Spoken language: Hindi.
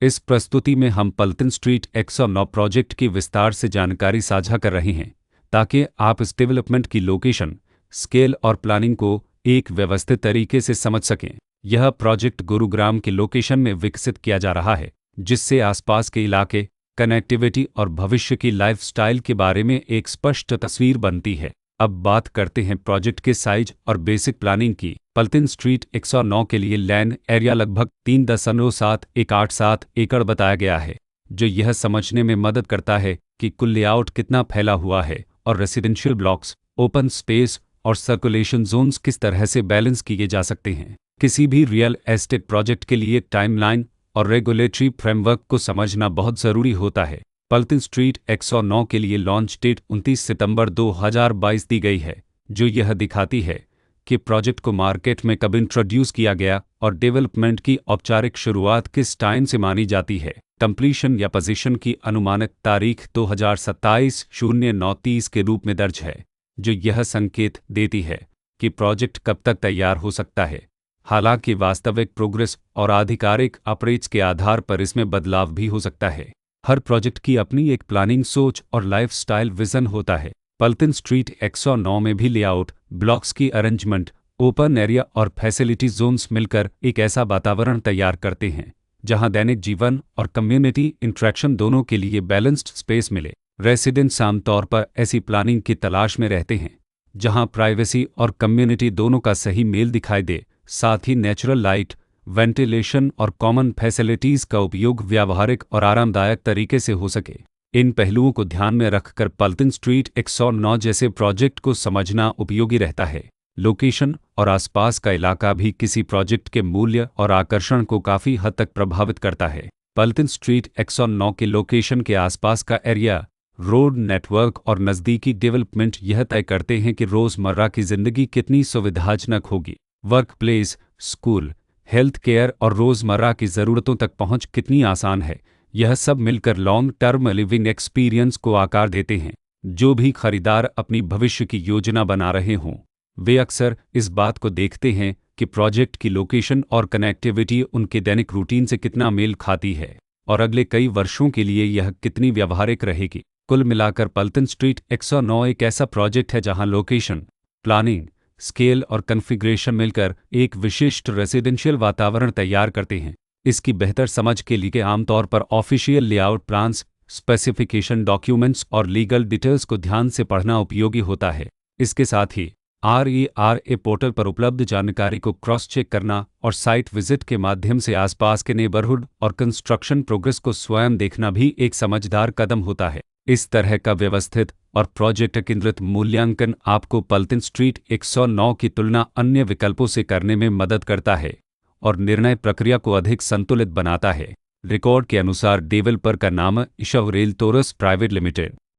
इस प्रस्तुति में हम पल्टन स्ट्रीट 109 प्रोजेक्ट की विस्तार से जानकारी साझा कर रहे हैं ताकि आप इस डेवलपमेंट की लोकेशन, स्केल और प्लानिंग को एक व्यवस्थित तरीके से समझ सकें। यह प्रोजेक्ट गुरुग्राम के लोकेशन में विकसित किया जा रहा है, जिससे आसपास के इलाके, कनेक्टिविटी और भविष्य की लाइफस्टाइल के बारे में एक स्पष्ट तस्वीर बनती है। अब बात करते हैं प्रोजेक्ट के साइज और बेसिक प्लानिंग की। पल्टन स्ट्रीट 109 के लिए लैंड एरिया लगभग 3.7187 एकड़ बताया गया है, जो यह समझने में मदद करता है कि कुल लेआउट कितना फैला हुआ है और रेसिडेंशियल ब्लॉक्स, ओपन स्पेस और सर्कुलेशन जोन्स किस तरह से बैलेंस किए जा सकते हैं। किसी भी रियल एस्टेट प्रोजेक्ट के लिए टाइमलाइन और रेगुलेटरी फ्रेमवर्क को समझना बहुत ज़रूरी होता है। पल्टन स्ट्रीट 109 के लिए लॉन्च डेट 29 सितंबर 2022 दी गई है, जो यह दिखाती है कि प्रोजेक्ट को मार्केट में कब इंट्रोड्यूस किया गया और डेवलपमेंट की औपचारिक शुरुआत किस टाइम से मानी जाती है। कंप्लीशन या पोजीशन की अनुमानित तारीख 2027-09-30 के रूप में दर्ज है, जो यह संकेत देती है कि प्रोजेक्ट कब तक तैयार हो सकता है। हालांकि वास्तविक प्रोग्रेस और आधिकारिक अपडेट्स के आधार पर इसमें बदलाव भी हो सकता है। हर प्रोजेक्ट की अपनी एक प्लानिंग सोच और लाइफस्टाइल विजन होता है। पल्टन स्ट्रीट 109 में भी लेआउट, ब्लॉक्स की अरेंजमेंट, ओपन एरिया और फैसिलिटी जोन्स मिलकर एक ऐसा वातावरण तैयार करते हैं जहां दैनिक जीवन और कम्युनिटी इंटरेक्शन दोनों के लिए बैलेंस्ड स्पेस मिले। रेसिडेंट्स आमतौर पर ऐसी प्लानिंग की तलाश में रहते हैं जहां प्राइवेसी और कम्युनिटी दोनों का सही मेल दिखाई दे, साथ ही नेचुरल लाइट, वेंटिलेशन और कॉमन फैसिलिटीज़ का उपयोग व्यावहारिक और आरामदायक तरीके से हो सके। इन पहलुओं को ध्यान में रखकर पल्टन स्ट्रीट 109 जैसे प्रोजेक्ट को समझना उपयोगी रहता है। लोकेशन और आसपास का इलाका भी किसी प्रोजेक्ट के मूल्य और आकर्षण को काफ़ी हद तक प्रभावित करता है। पल्टन स्ट्रीट 109 के लोकेशन के आसपास का एरिया, रोड नेटवर्क और नज़दीकी डेवलपमेंट यह तय करते हैं कि रोज़मर्रा की ज़िंदगी कितनी सुविधाजनक होगी। Work place, school, health care और रोज़मर्रा की ज़रूरतों तक पहुंच कितनी आसान है। यह सब मिलकर लॉन्ग टर्म लिविंग एक्सपीरियंस को आकार देते हैं। जो भी खरीदार अपनी भविष्य की योजना बना रहे हों, वे अक्सर इस बात को देखते हैं कि प्रोजेक्ट की लोकेशन और कनेक्टिविटी उनके दैनिक रूटीन से कितना मेल खाती है और अगले कई वर्षों के लिए यह कितनी व्यावहारिक रहेगी। कुल मिलाकर पल्टन स्ट्रीट 109 एक ऐसा प्रोजेक्ट है जहां लोकेशन, प्लानिंग, स्केल और कॉन्फ़िगरेशन मिलकर एक विशिष्ट रेसिडेंशियल वातावरण तैयार करते हैं। इसकी बेहतर समझ के लिए आमतौर पर official layout plans, specification documents और लीगल डिटेल्स को ध्यान से पढ़ना उपयोगी होता है। इसके साथ ही RERA पोर्टल पर उपलब्ध जानकारी को क्रॉस चेक करना और साइट विजिट के माध्यम से आसपास के नेबरहुड और कंस्ट्रक्शन प्रोग्रेस को स्वयं देखना भी एक समझदार कदम होता है। इस तरह का व्यवस्थित और प्रोजेक्ट केंद्रित मूल्यांकन आपको पल्टन स्ट्रीट 109 की तुलना अन्य विकल्पों से करने में मदद करता है और निर्णय प्रक्रिया को अधिक संतुलित बनाता है। रिकॉर्ड के अनुसार डेवलपर का नाम ईशव रेल टोरस प्राइवेट लिमिटेड